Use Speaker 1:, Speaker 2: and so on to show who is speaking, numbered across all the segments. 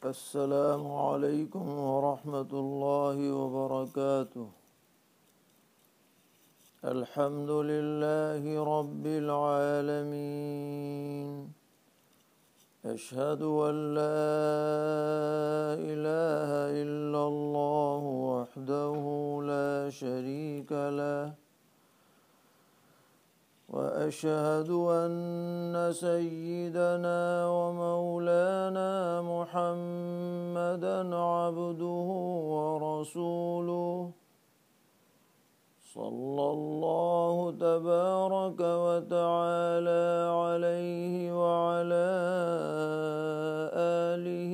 Speaker 1: السلام علیکم ورحمۃ اللہ وبرکاتہ۔ الحمد للہ رب العالمین، اشہد ان لا الہ الا اللہ وحدہ لا شریک لہ، وأشهد أن سيدنا ومولانا محمدا عبده ورسوله، صلى الله تبارك وتعالى عليه وعلى آله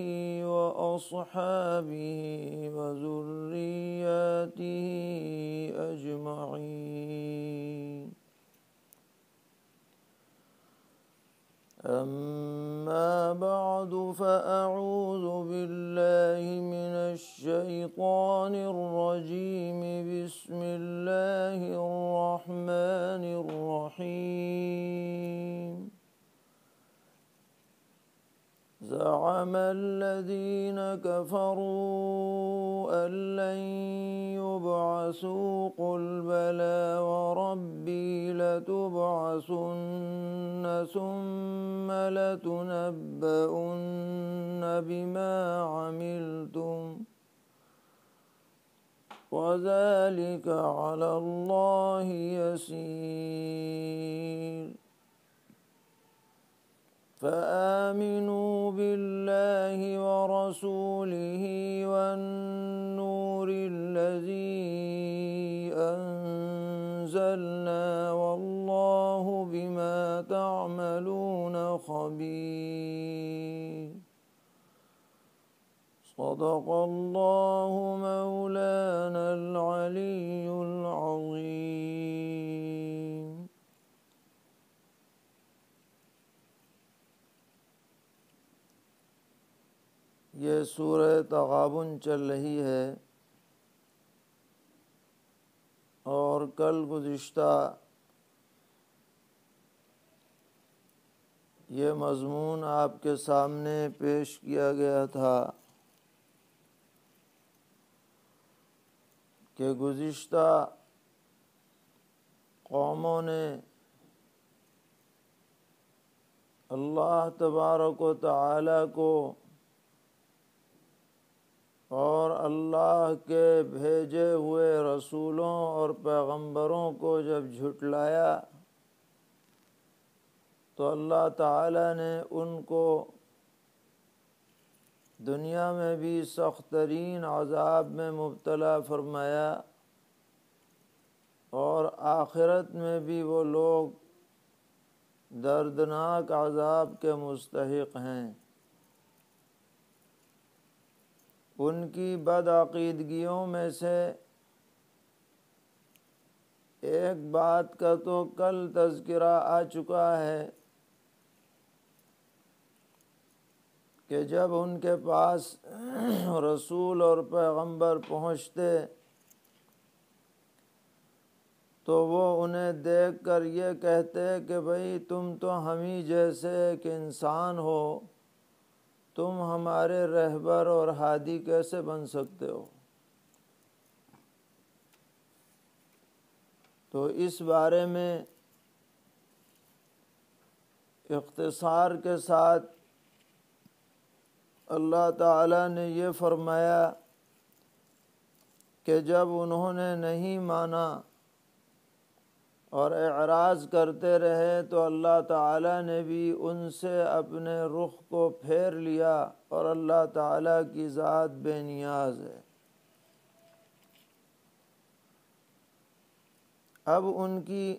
Speaker 1: وأصحابه وذرياته أجمعين. أما بعد، فأعوذ بالله من الشيطان الرجيم. بسم الله الرحمن الرحيم. زعم الذين كفروا أن لن يبعثوا، قل بلى وربي لتبعثن ثم لتنبؤن بما عملتم، وذلك على الله يسير. فآمنوا بالله ورسوله والنور الذي أنزلنا، والله بما تعملون خبير. صدق الله مولانا العلي العظيم. یہ سورہ تغابن چل رہی ہے، اور کل گزشتہ یہ مضمون آپ کے سامنے پیش کیا گیا تھا کہ گزشتہ قوموں نے اللہ تبارک و تعالی کو اور اللہ کے بھیجے ہوئے رسولوں اور پیغمبروں کو جب جھٹلایا تو اللہ تعالیٰ نے ان کو دنیا میں بھی سخت ترین عذاب میں مبتلا فرمایا، اور آخرت میں بھی وہ لوگ دردناک عذاب کے مستحق ہیں۔ ان کی بدعقیدگیوں میں سے ایک بات کا تو کل تذکرہ آ چکا ہے کہ جب ان کے پاس رسول اور پیغمبر پہنچتے تو وہ انہیں دیکھ کر یہ کہتے کہ بھئی تم تو ہم ہی جیسے ایک انسان ہو، تم ہمارے رہبر اور ہادی کیسے بن سکتے ہو؟ تو اس بارے میں اختصار کے ساتھ اللہ تعالیٰ نے یہ فرمایا کہ جب انہوں نے نہیں مانا اور اعراض کرتے رہے تو اللہ تعالیٰ نے بھی ان سے اپنے رخ کو پھیر لیا، اور اللہ تعالیٰ کی ذات بے نیاز ہے۔ اب ان کی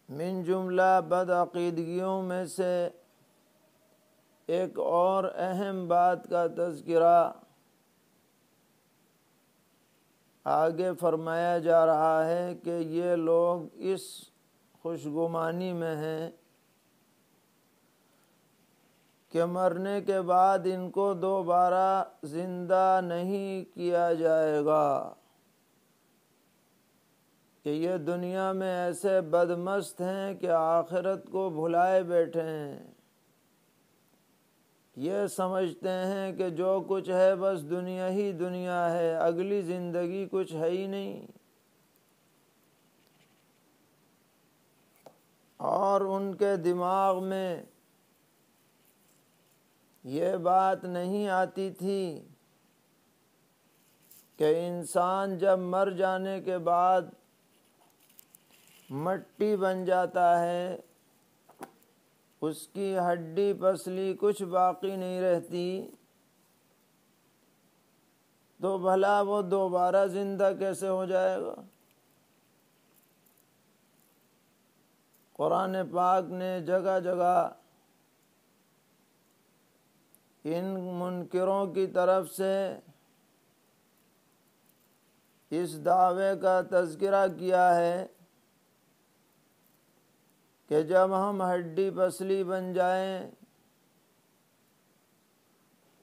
Speaker 1: من جملہ بدعقیدگیوں میں سے ایک اور اہم بات کا تذکرہ آگے فرمایا جا رہا ہے کہ یہ لوگ اس خوشگمانی میں ہیں کہ مرنے کے بعد ان کو دوبارہ زندہ نہیں کیا جائے گا، کہ یہ دنیا میں ایسے بدمست ہیں کہ آخرت کو بھلائے بیٹھے ہیں۔ یہ سمجھتے ہیں کہ جو کچھ ہے بس دنیا ہی دنیا ہے، اگلی زندگی کچھ ہے ہی نہیں، اور ان کے دماغ میں یہ بات نہیں آتی تھی کہ انسان جب مر جانے کے بعد مٹی بن جاتا ہے، اس کی ہڈی پسلی کچھ باقی نہیں رہتی، تو بھلا وہ دوبارہ زندہ کیسے ہو جائے گا؟ قرآن پاک نے جگہ جگہ ان منکروں کی طرف سے اس دعوے کا تذکرہ کیا ہے کہ جب ہم ہڈی پسلی بن جائیں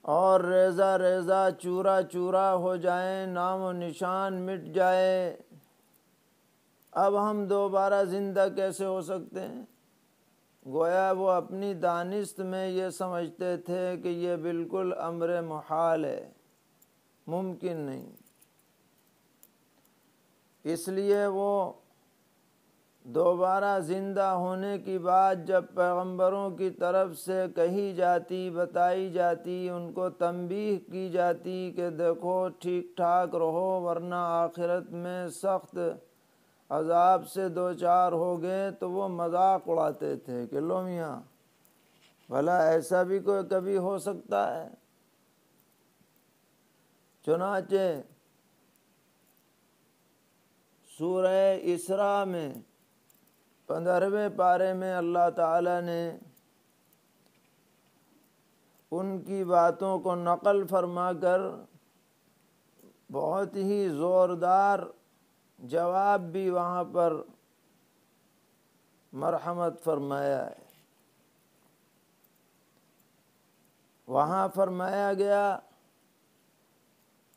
Speaker 1: اور ریزہ ریزہ چورا چورا ہو جائیں، نام و نشان مٹ جائے، اب ہم دوبارہ زندہ کیسے ہو سکتے ہیں؟ گویا وہ اپنی دانست میں یہ سمجھتے تھے کہ یہ بالکل امر محال ہے، ممکن نہیں۔ اس لیے وہ دوبارہ زندہ ہونے کی بات جب پیغمبروں کی طرف سے کہی جاتی، بتائی جاتی، ان کو تنبیہ کی جاتی کہ دیکھو ٹھیک ٹھاک رہو ورنہ آخرت میں سخت عذاب سے دوچار ہو گئے، تو وہ مذاق اڑاتے تھے کہ لو میاں بھلا ایسا بھی کوئی کبھی ہو سکتا ہے؟ چنانچہ سورہ اسراء میں 15ویں پارے میں اللہ تعالیٰ نے ان کی باتوں کو نقل فرما کر بہت ہی زوردار جواب بھی وہاں پر مرحمت فرمایا ہے۔ وہاں فرمایا گیا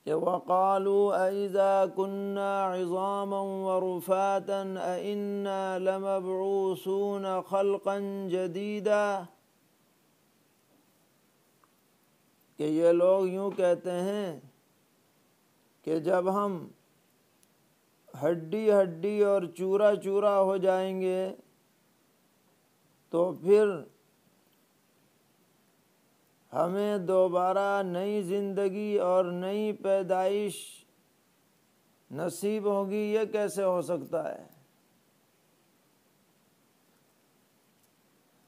Speaker 1: کہ وَقَالُوا أَإِذَا كُنَّا عِظَامًا وَرُفَاتًا أَإِنَّا لَمَبْعُوثُونَ خَلْقًا جَدِيدًا، کہ یہ لوگ یوں کہتے ہیں کہ جب ہم ہڈی ہڈی اور چورا چورا ہو جائیں گے تو پھر ہمیں دوبارہ نئی زندگی اور نئی پیدائش نصیب ہوگی، یہ کیسے ہو سکتا ہے؟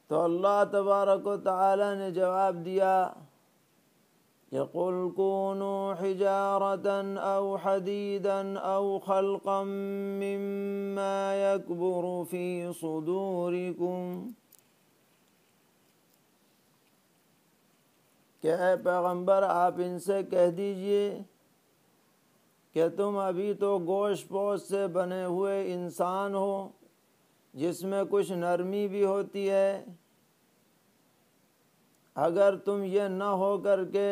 Speaker 1: تو اللہ تبارک و تعالی نے جواب دیا کہ قُلْ كُونُوا حِجَارَةً أَوْ حَدِيدًا أَوْ خَلْقًا مِّمَّا يَكْبُرُ فِي صُدُورِكُمْ، کہ اے پیغمبر آپ ان سے کہہ دیجئے کہ تم ابھی تو گوشت پوش سے بنے ہوئے انسان ہو جس میں کچھ نرمی بھی ہوتی ہے، اگر تم یہ نہ ہو کر کے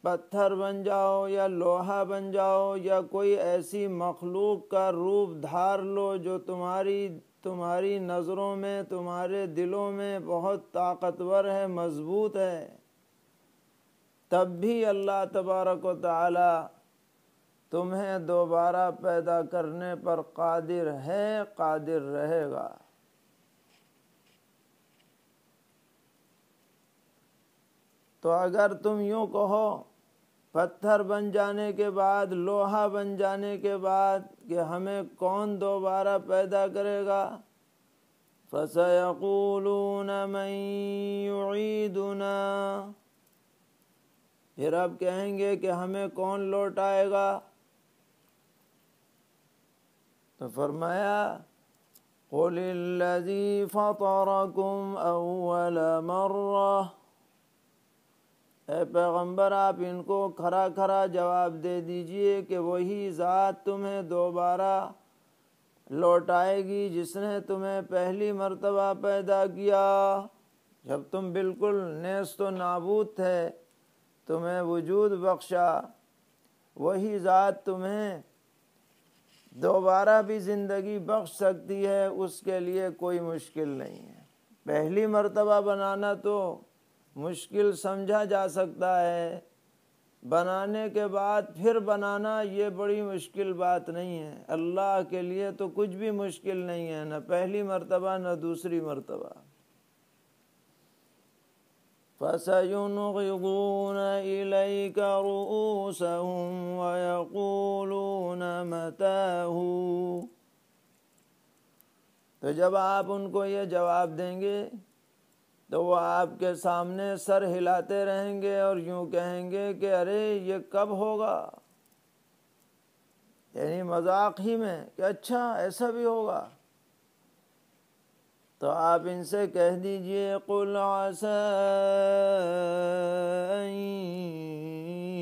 Speaker 1: پتھر بن جاؤ یا لوہا بن جاؤ یا کوئی ایسی مخلوق کا روپ دھار لو جو تمہاری نظروں میں، تمہارے دلوں میں بہت طاقتور ہے، مضبوط ہے، تب بھی اللہ تبارک و تعالی تمہیں دوبارہ پیدا کرنے پر قادر ہے، قادر رہے گا۔ تو اگر تم یوں کہو پتھر بن جانے کے بعد، لوہا بن جانے کے بعد کہ ہمیں کون دوبارہ پیدا کرے گا، فَسَيَقُولُونَ مَن يُعِيدُنَا، پھر اب کہیں گے کہ ہمیں کون لوٹائے گا؟ تو فرمایا قُلِ الَّذِي فَطَرَكُمْ أَوَّلَ مَرَّةٍ، اے پیغمبر آپ ان کو کھرا کھرا جواب دے دیجئے کہ وہی ذات تمہیں دوبارہ لوٹائے گی جس نے تمہیں پہلی مرتبہ پیدا کیا، جب تم بالکل نیست و نابود تھے، تمہیں وجود بخشا، وہی ذات تمہیں دوبارہ بھی زندگی بخش سکتی ہے، اس کے لیے کوئی مشکل نہیں ہے۔ پہلی مرتبہ بنانا تو مشکل سمجھا جا سکتا ہے، بنانے کے بعد پھر بنانا یہ بڑی مشکل بات نہیں ہے۔ اللہ کے لیے تو کچھ بھی مشکل نہیں ہے، نہ پہلی مرتبہ نہ دوسری مرتبہ۔ فَسَيُنْغِضُونَ إِلَيْكَ رُؤُوسَهُمْ وَيَقُولُونَ مَتَىٰ، تو جب آپ ان کو یہ جواب دیں گے تو وہ آپ کے سامنے سر ہلاتے رہیں گے اور یوں کہیں گے کہ ارے یہ کب ہوگا، یعنی مذاق ہی میں کہ اچھا ایسا بھی ہوگا۔ تو آپ ان سے کہہ دیجئے قُلْ عَسَىٰ أَن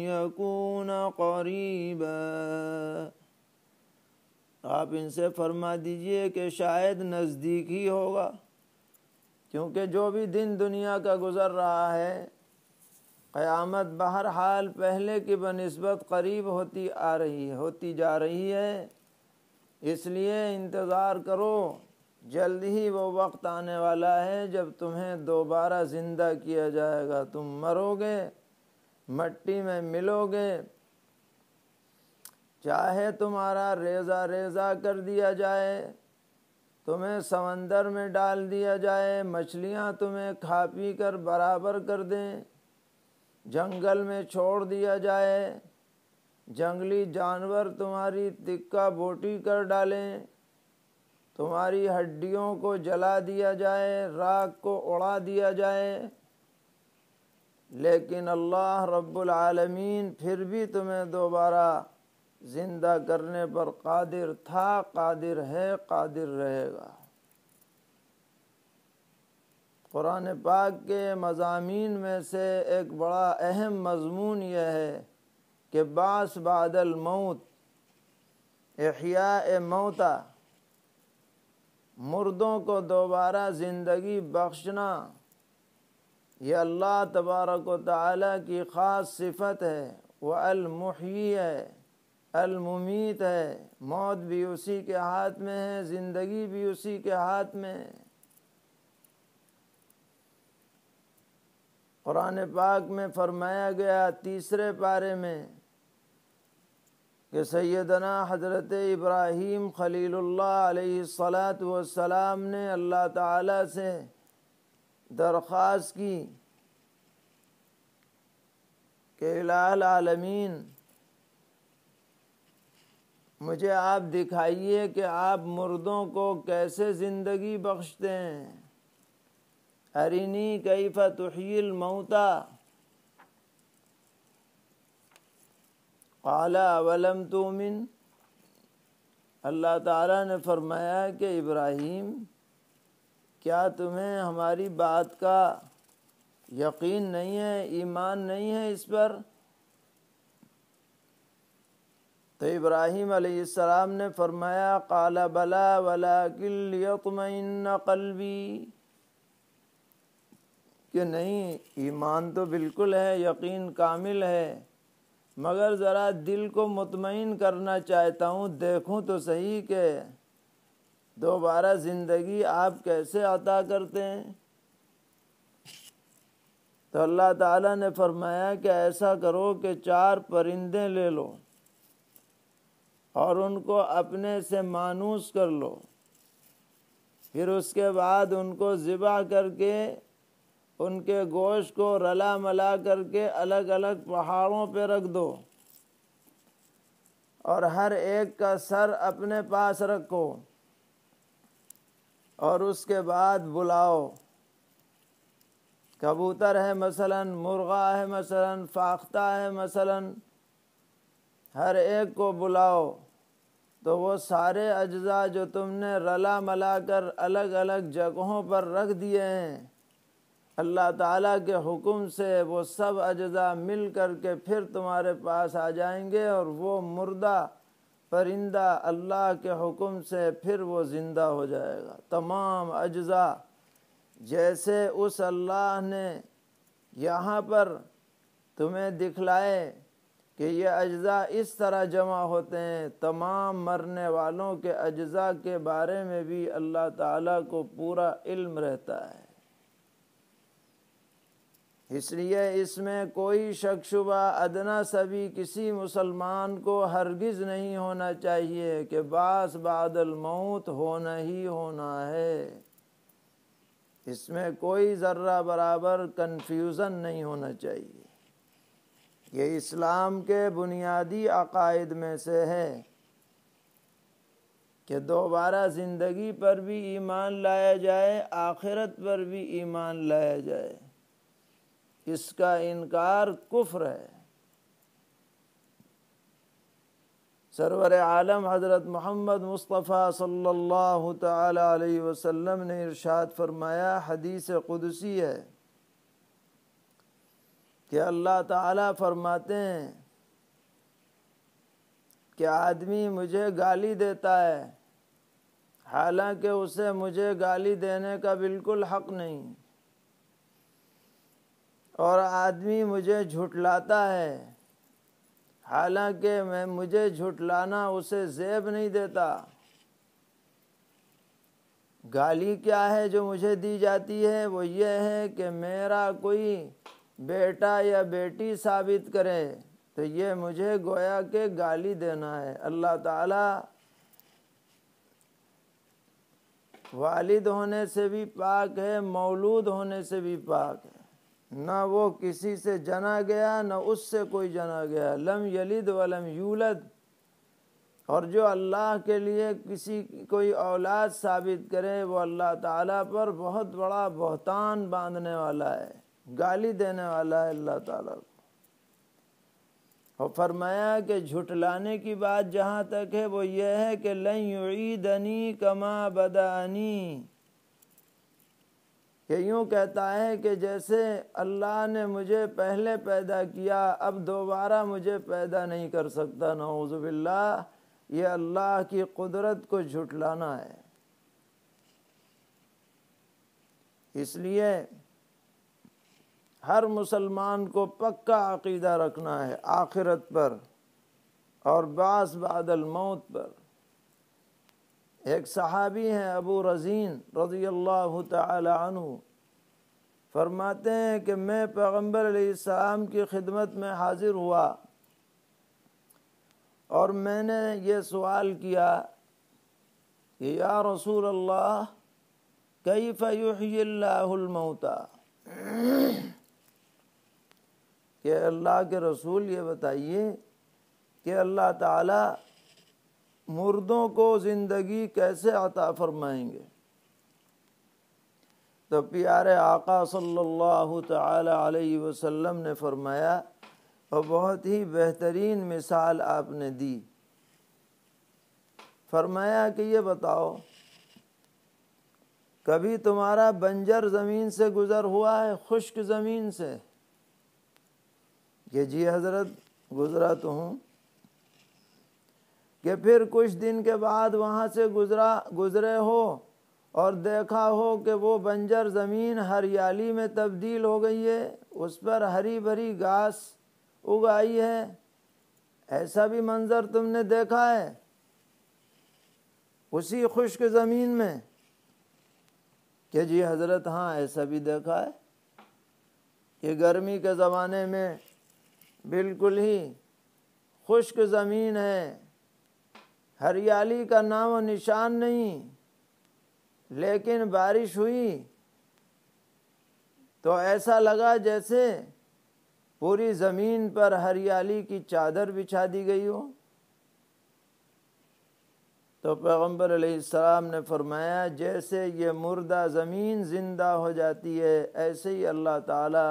Speaker 1: يَكُونَ قَرِيبًا، آپ ان سے فرما دیجئے کہ شاید نزدیک ہی ہوگا، کیونکہ جو بھی دن دنیا کا گزر رہا ہے، قیامت بہرحال پہلے کی بنسبت قریب ہوتی جا رہی ہے، اس لیے انتظار کرو، جلد ہی وہ وقت آنے والا ہے جب تمہیں دوبارہ زندہ کیا جائے گا، تم مرو گے، مٹی میں ملو گے، چاہے تمہارا ریزہ ریزہ کر دیا جائے، تمہیں سمندر میں ڈال دیا جائے، مچھلیاں تمہیں کھا پی کر برابر کر دیں، جنگل میں چھوڑ دیا جائے، جنگلی جانور تمہاری تکہ بوٹی کر ڈالیں، تمہاری ہڈیوں کو جلا دیا جائے، راکھ کو اڑا دیا جائے، لیکن اللہ رب العالمین پھر بھی تمہیں دوبارہ زندہ کرنے پر قادر تھا، قادر ہے، قادر رہے گا۔ قرآن پاک کے مضامین میں سے ایک بڑا اہم مضمون یہ ہے کہ بعث بعد الموت، احیاء موتا، مردوں کو دوبارہ زندگی بخشنا، یہ اللہ تبارک و تعالیٰ کی خاص صفت ہے۔ وہ المحیی ہے، الممیت ہے، موت بھی اسی کے ہاتھ میں ہے، زندگی بھی اسی کے ہاتھ میں ہے۔ قرآن پاک میں فرمایا گیا 3 پارے میں کہ سیدنا حضرت ابراہیم خلیل اللہ علیہ السلام نے اللہ تعالیٰ سے درخواست کی کہ الہ العالمین مجھے آپ دکھائیے کہ آپ مردوں کو کیسے زندگی بخشتے ہیں، ارینی کیف تحیی الموتی، قال اولم تؤمن، اللہ تعالیٰ نے فرمایا کہ ابراہیم کیا تمہیں ہماری بات کا یقین نہیں ہے، ایمان نہیں ہے اس پر؟ تو ابراہیم علیہ السلام نے فرمایا قال بلی ولکن لیطمئن قلبی، کہ نہیں، ایمان تو بالکل ہے، یقین کامل ہے، مگر ذرا دل کو مطمئن کرنا چاہتا ہوں، دیکھوں تو صحیح کہ دوبارہ زندگی آپ کیسے عطا کرتے ہیں۔ تو اللہ تعالیٰ نے فرمایا کہ ایسا کرو کہ 4 پرندے لے لو اور ان کو اپنے سے مانوس کر لو، پھر اس کے بعد ان کو ذبح کر کے ان کے گوشت کو رلا ملا کر کے الگ الگ پہاڑوں پہ رکھ دو، اور ہر ایک کا سر اپنے پاس رکھو، اور اس کے بعد بلاؤ، کبوتر ہے مثلا، مرغا ہے مثلا، فاختہ ہے مثلا، ہر ایک کو بلاؤ، تو وہ سارے اجزاء جو تم نے رلا ملا کر الگ الگ جگہوں پر رکھ دیے ہیں، اللہ تعالیٰ کے حکم سے وہ سب اجزاء مل کر کے پھر تمہارے پاس آ جائیں گے، اور وہ مردہ پرندہ اللہ کے حکم سے پھر وہ زندہ ہو جائے گا۔ تمام اجزاء جیسے اس اللہ نے یہاں پر تمہیں دکھلائے کہ یہ اجزاء اس طرح جمع ہوتے ہیں، تمام مرنے والوں کے اجزاء کے بارے میں بھی اللہ تعالیٰ کو پورا علم رہتا ہے۔ اس لیے اس میں کوئی شک شبہ ادنا سبھی کسی مسلمان کو ہرگز نہیں ہونا چاہیے کہ بعث بعد الموت ہونا ہی ہونا ہے۔ اس میں کوئی ذرہ برابر کنفیوژن نہیں ہونا چاہیے۔ یہ اسلام کے بنیادی عقائد میں سے ہے کہ دوبارہ زندگی پر بھی ایمان لایا جائے، آخرت پر بھی ایمان لایا جائے۔ اس کا انکار کفر ہے۔ سرور عالم حضرت محمد مصطفیٰ صلی اللہ تعالی علیہ وسلم نے ارشاد فرمایا، حدیث قدسی ہے کہ اللہ تعالیٰ فرماتے ہیں کہ آدمی مجھے گالی دیتا ہے حالانکہ اسے مجھے گالی دینے کا بالکل حق نہیں، اور آدمی مجھے جھٹلاتا ہے حالانکہ مجھے جھٹلانا اسے زیب نہیں دیتا۔ گالی کیا ہے جو مجھے دی جاتی ہے؟ وہ یہ ہے کہ میرا کوئی بیٹا یا بیٹی ثابت کرے تو یہ مجھے گویا کہ گالی دینا ہے۔ اللہ تعالیٰ والد ہونے سے بھی پاک ہے، مولود ہونے سے بھی پاک ہے، نہ وہ کسی سے جنا گیا نہ اس سے کوئی جنا گیا، لم یلد ولم یولد۔ اور جو اللہ کے لیے کوئی اولاد ثابت کرے وہ اللہ تعالیٰ پر بہت بڑا بہتان باندھنے والا ہے، گالی دینے والا ہے اللہ تعالیٰ کو۔ اور فرمایا کہ جھٹلانے کی بات جہاں تک ہے وہ یہ ہے کہ لن یعیدنی کما بدانی، کہ یوں کہتا ہے کہ جیسے اللہ نے مجھے پہلے پیدا کیا اب دوبارہ مجھے پیدا نہیں کر سکتا۔ نعوذ باللہ، یہ اللہ کی قدرت کو جھٹلانا ہے۔ اس لیے ہر مسلمان کو پکا عقیدہ رکھنا ہے آخرت پر اور بعث بعد الموت پر۔ ایک صحابی ہیں ابو رزین رضی اللہ تعالی عنہ، فرماتے ہیں کہ میں پیغمبر علیہ السلام کی خدمت میں حاضر ہوا اور میں نے یہ سوال کیا کہ یا رسول اللہ کیف یحیی اللہ الموتى، کہ اللہ کے رسول یہ بتائیے کہ اللہ تعالی مردوں کو زندگی کیسے عطا فرمائیں گے؟ تو پیارے آقا صلی اللہ تعالی علیہ وسلم نے فرمایا، اور بہت ہی بہترین مثال آپ نے دی، فرمایا کہ یہ بتاؤ کبھی تمہارا بنجر زمین سے گزر ہوا ہے، خشک زمین سے؟ کہ جی حضرت گزرا تو ہوں۔ کہ پھر کچھ دن کے بعد وہاں سے گزرے ہو اور دیکھا ہو کہ وہ بنجر زمین ہریالی میں تبدیل ہو گئی ہے، اس پر ہری بھری گھاس اگ آئی ہے، ایسا بھی منظر تم نے دیکھا ہے اسی خشک زمین میں؟ کہ جی حضرت ہاں ایسا بھی دیکھا ہے کہ گرمی کے زمانے میں بالکل ہی خشک زمین ہے، ہریالی کا نام و نشان نہیں، لیکن بارش ہوئی تو ایسا لگا جیسے پوری زمین پر ہریالی کی چادر بچھا دی گئی ہو۔ تو پیغمبر علیہ السلام نے فرمایا جیسے یہ مردہ زمین زندہ ہو جاتی ہے ایسے ہی اللہ تعالی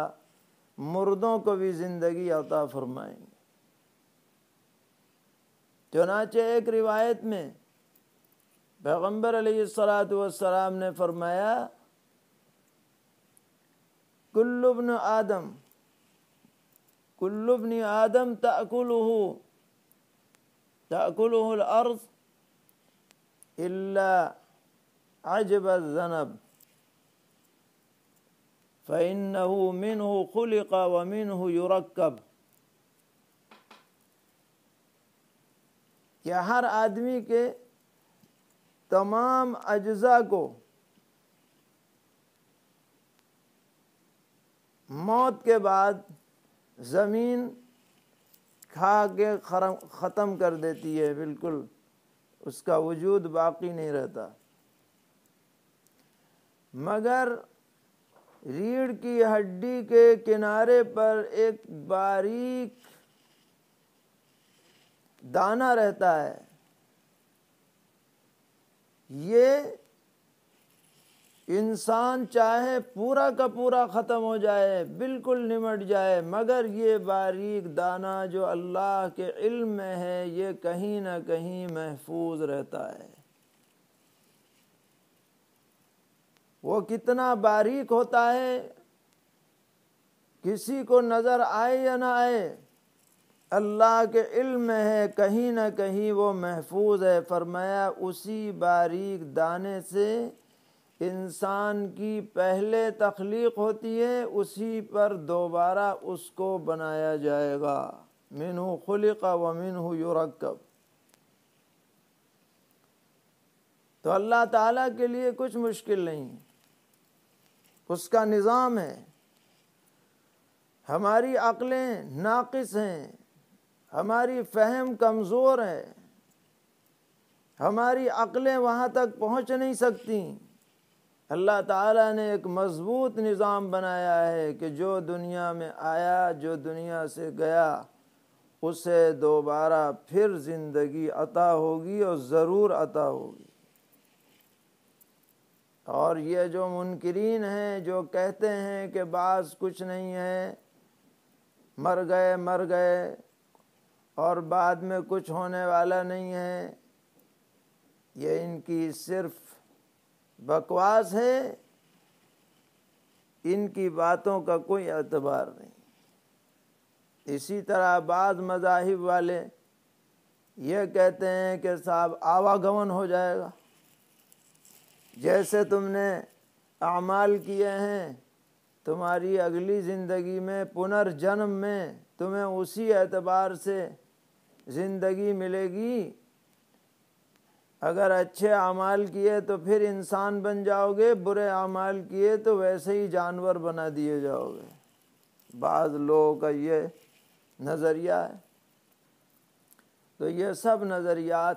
Speaker 1: مردوں کو بھی زندگی عطا فرمائیں گے۔ چنانچہ ایک روایت میں پیغمبر علیہ السلام نے فرمایا کل ابن آدم تأکلہ الارض الا عجب الذنب فإنه منه خلق ومنه يركب، کہ ہر آدمی کے تمام اجزاء کو موت کے بعد زمین کھا کے ختم کر دیتی ہے، بالکل اس کا وجود باقی نہیں رہتا، مگر ریڑھ کی ہڈی کے کنارے پر ایک باریک دانہ رہتا ہے، یہ انسان چاہے پورا کا پورا ختم ہو جائے، بالکل نمٹ جائے، مگر یہ باریک دانہ جو اللہ کے علم میں ہے یہ کہیں نہ کہیں محفوظ رہتا ہے۔ وہ کتنا باریک ہوتا ہے، کسی کو نظر آئے یا نہ آئے، اللہ کے علم میں ہے، کہیں نہ کہیں وہ محفوظ ہے۔ فرمایا اسی باریک دانے سے انسان کی پہلے تخلیق ہوتی ہے، اسی پر دوبارہ اس کو بنایا جائے گا۔ منہ خلق ومنہ یرکب۔ تو اللہ تعالیٰ کے لیے کچھ مشکل نہیں، اس کا نظام ہے۔ ہماری عقلیں ناقص ہیں، ہماری فہم کمزور ہے، ہماری عقلیں وہاں تک پہنچ نہیں سکتی۔ اللہ تعالیٰ نے ایک مضبوط نظام بنایا ہے کہ جو دنیا میں آیا، جو دنیا سے گیا، اسے دوبارہ پھر زندگی عطا ہوگی اور ضرور عطا ہوگی۔ اور یہ جو منکرین ہیں، جو کہتے ہیں کہ بعض کچھ نہیں ہے، مر گئے اور بعد میں کچھ ہونے والا نہیں ہے، یہ ان کی صرف بکواس ہے، ان کی باتوں کا کوئی اعتبار نہیں۔ اسی طرح بعض مذاہب والے یہ کہتے ہیں کہ صاحب آواگمن ہو جائے گا، جیسے تم نے اعمال کیے ہیں، تمہاری اگلی زندگی میں پنرجنم میں تمہیں اسی اعتبار سے زندگی ملے گی۔ اگر اچھے اعمال کیے تو پھر انسان بن جاؤ گے، برے اعمال کیے تو ویسے ہی جانور بنا دیے جاؤ گے۔ بعض لوگوں کا یہ نظریہ ہے۔ تو یہ سب نظریات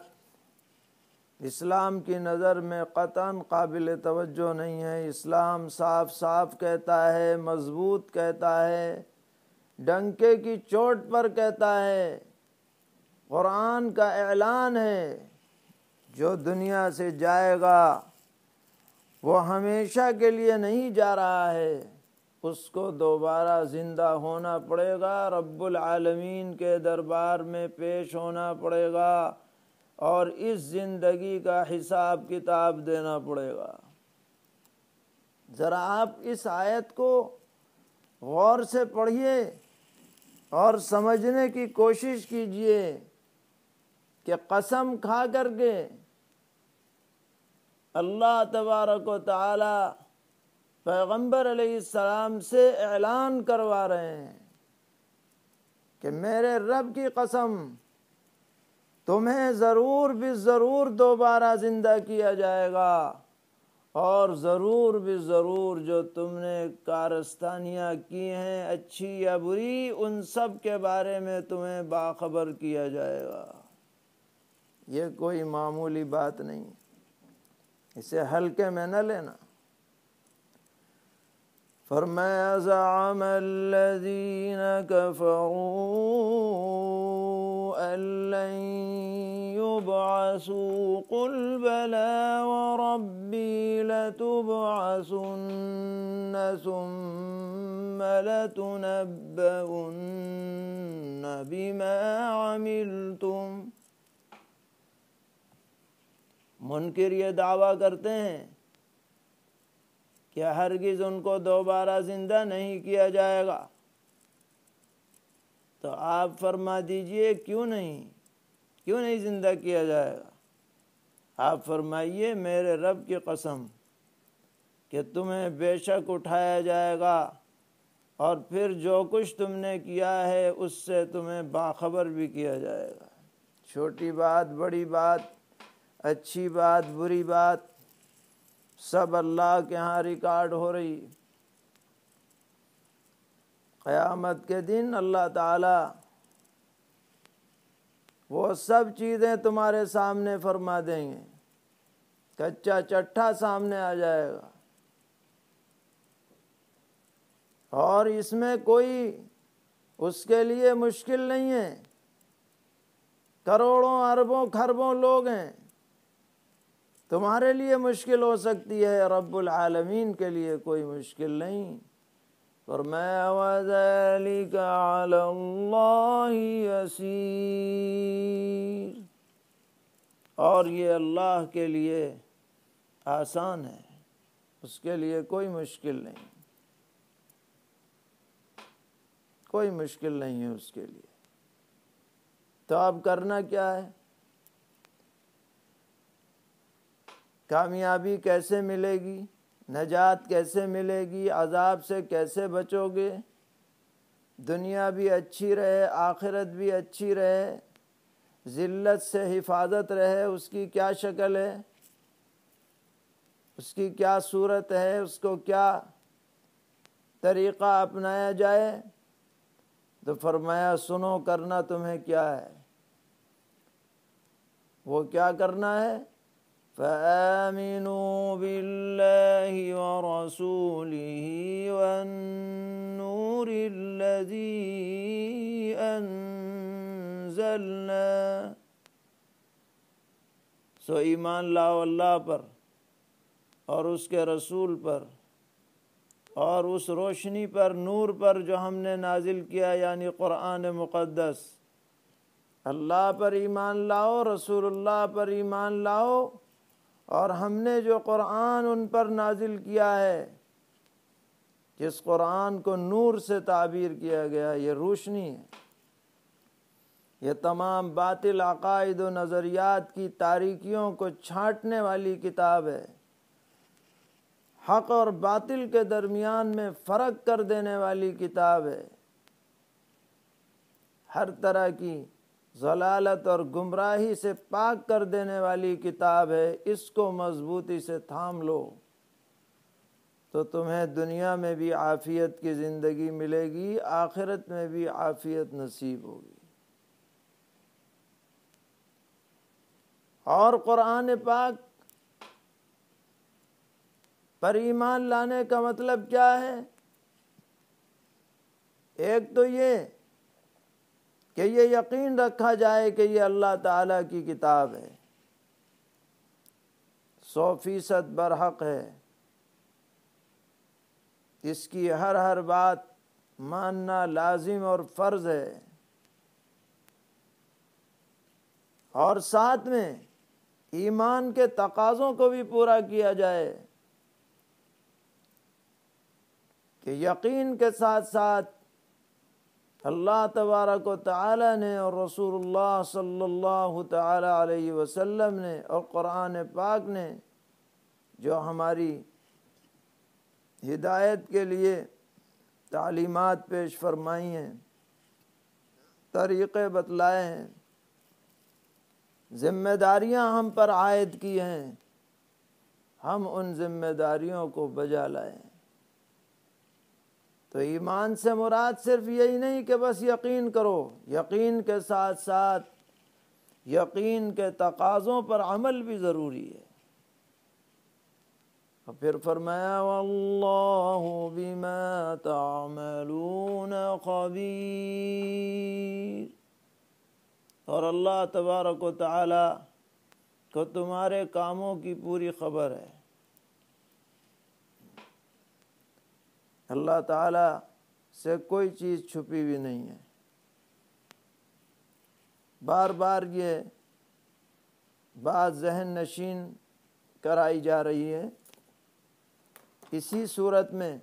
Speaker 1: اسلام کی نظر میں قطعاً قابل توجہ نہیں ہے۔ اسلام صاف صاف کہتا ہے، مضبوط کہتا ہے، ڈنکے کی چوٹ پر کہتا ہے، قرآن کا اعلان ہے، جو دنیا سے جائے گا وہ ہمیشہ کے لیے نہیں جا رہا ہے، اس کو دوبارہ زندہ ہونا پڑے گا، رب العالمین کے دربار میں پیش ہونا پڑے گا اور اس زندگی کا حساب کتاب دینا پڑے گا۔ ذرا آپ اس آیت کو غور سے پڑھیے اور سمجھنے کی کوشش کیجئے کہ قسم کھا کر کے اللہ تبارک و تعالی پیغمبر علیہ السلام سے اعلان کروا رہے ہیں کہ میرے رب کی قسم، تمہیں ضرور بھی ضرور دوبارہ زندہ کیا جائے گا، اور ضرور بھی ضرور جو تم نے کارستانیاں کی ہیں اچھی یا بری، ان سب کے بارے میں تمہیں باخبر کیا جائے گا۔ یہ کوئی معمولی بات نہیں، اسے ہلکے میں نہ لینا۔ فرمایا زعم الذین کفروا ان لن يبعثوا قل بلى وربی لتبعثن ثم لتنبؤن بما عملتم۔ منکر یہ دعویٰ کرتے ہیں کہ ہرگز ان کو دوبارہ زندہ نہیں کیا جائے گا، تو آپ فرما دیجئے کیوں نہیں زندہ کیا جائے گا؟ آپ فرمائیے میرے رب کی قسم کہ تمہیں بے شک اٹھایا جائے گا، اور پھر جو کچھ تم نے کیا ہے اس سے تمہیں باخبر بھی کیا جائے گا۔ چھوٹی بات، بڑی بات، اچھی بات، بری بات، سب اللہ کے ہاں ریکارڈ ہو رہی۔ قیامت کے دن اللہ تعالی وہ سب چیزیں تمہارے سامنے فرما دیں گے، کچا چٹھا سامنے آ جائے گا، اور اس میں کوئی اس کے لیے مشکل نہیں ہے۔ کروڑوں اربوں خربوں لوگ ہیں، تمہارے لیے مشکل ہو سکتی ہے، رب العالمین کے لیے کوئی مشکل نہیں۔ فرمایا وَذَلِكَ عَلَى اللَّهِ يَسِيرٌ، اور یہ اللہ کے لیے آسان ہے، اس کے لیے کوئی مشکل نہیں، کوئی مشکل نہیں ہے اس کے لیے۔ تو اب کرنا کیا ہے؟ کامیابی کیسے ملے گی؟ نجات کیسے ملے گی؟ عذاب سے کیسے بچو گے؟ دنیا بھی اچھی رہے، آخرت بھی اچھی رہے، ذلت سے حفاظت رہے، اس کی کیا شکل ہے، اس کی کیا صورت ہے، اس کو کیا طریقہ اپنایا جائے؟ تو فرمایا سنو، کرنا تمہیں کیا ہے؟ وہ کیا کرنا ہے؟ فَآمِنُوا بِاللَّهِ وَرَسُولِهِ وَالنُّورِ الَّذِي أَنزَلْنَا، سو ایمان لاؤ اللہ پر اور اس کے رسول پر اور اس روشنی پر، نور پر جو ہم نے نازل کیا، یعنی قرآن مقدس۔ اللہ پر ایمان لاؤ، رسول اللہ پر ایمان لاؤ، اور ہم نے جو قرآن ان پر نازل کیا ہے، جس قرآن کو نور سے تعبیر کیا گیا، یہ روشنی ہے، یہ تمام باطل عقائد و نظریات کی تاریکیوں کو چھانٹنے والی کتاب ہے، حق اور باطل کے درمیان میں فرق کر دینے والی کتاب ہے، ہر طرح کی ضلالت اور گمراہی سے پاک کر دینے والی کتاب ہے۔ اس کو مضبوطی سے تھام لو تو تمہیں دنیا میں بھی عافیت کی زندگی ملے گی، آخرت میں بھی عافیت نصیب ہوگی۔ اور قرآن پاک پر ایمان لانے کا مطلب کیا ہے؟ ایک تو یہ کہ یہ یقین رکھا جائے کہ یہ اللہ تعالیٰ کی کتاب ہے، 100% برحق ہے، اس کی ہر بات ماننا لازم اور فرض ہے، اور ساتھ میں ایمان کے تقاضوں کو بھی پورا کیا جائے کہ یقین کے ساتھ ساتھ اللہ تبارک و تعالی نے اور رسول اللہ صلی اللہ تعالی علیہ وسلم نے اور قرآن پاک نے جو ہماری ہدایت کے لیے تعلیمات پیش فرمائی ہیں، طریقے بتلائے ہیں، ذمہ داریاں ہم پر عائد کی ہیں، ہم ان ذمہ داریوں کو بجا لائیں۔ تو ایمان سے مراد صرف یہی نہیں کہ بس یقین کرو، یقین کے ساتھ ساتھ یقین کے تقاضوں پر عمل بھی ضروری ہے۔ اور پھر فرمایا واللہ بما تعملون خبیر، اور اللہ تبارک و تعالی کو تمہارے کاموں کی پوری خبر ہے۔ اللہ تعالیٰ سے کوئی چیز چھپی ہوئی نہیں ہے۔ بار بار یہ بات ذہن نشین کرائی جا رہی ہے۔ اسی صورت میں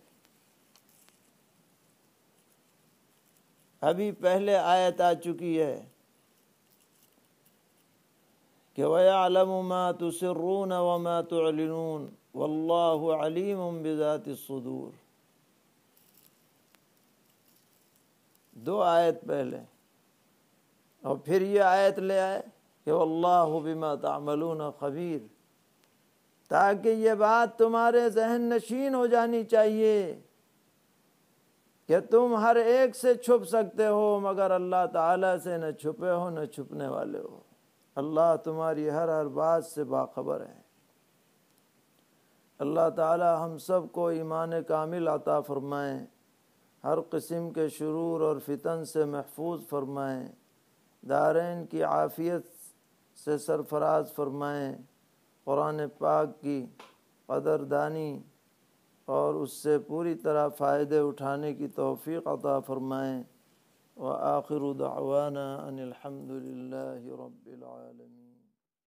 Speaker 1: ابھی پہلے آیت آ چکی ہے کہ وَيَعْلَمُ مَا تُسِرُّونَ وَمَا تُعْلِنُونَ وَاللَّهُ عَلِيمٌ بِذَاتِ الصُّدُورِ، 2 آیت پہلے، اور پھر یہ آیت لے آئے کہ واللہ بما تعملون خبیر، تاکہ یہ بات تمہارے ذہن نشین ہو جانی چاہیے کہ تم ہر ایک سے چھپ سکتے ہو مگر اللہ تعالیٰ سے نہ چھپے ہو نہ چھپنے والے ہو۔ اللہ تمہاری ہر بات سے باخبر ہے۔ اللہ تعالیٰ ہم سب کو ایمان کامل عطا فرمائیں، ہر قسم کے شرور اور فتن سے محفوظ فرمائیں، دارین کی عافیت سے سرفراز فرمائیں، قرآن پاک کی قدردانی اور اس سے پوری طرح فائدے اٹھانے کی توفیق عطا فرمائیں۔ وآخر دعوانا ان الحمد للہ رب العالمین۔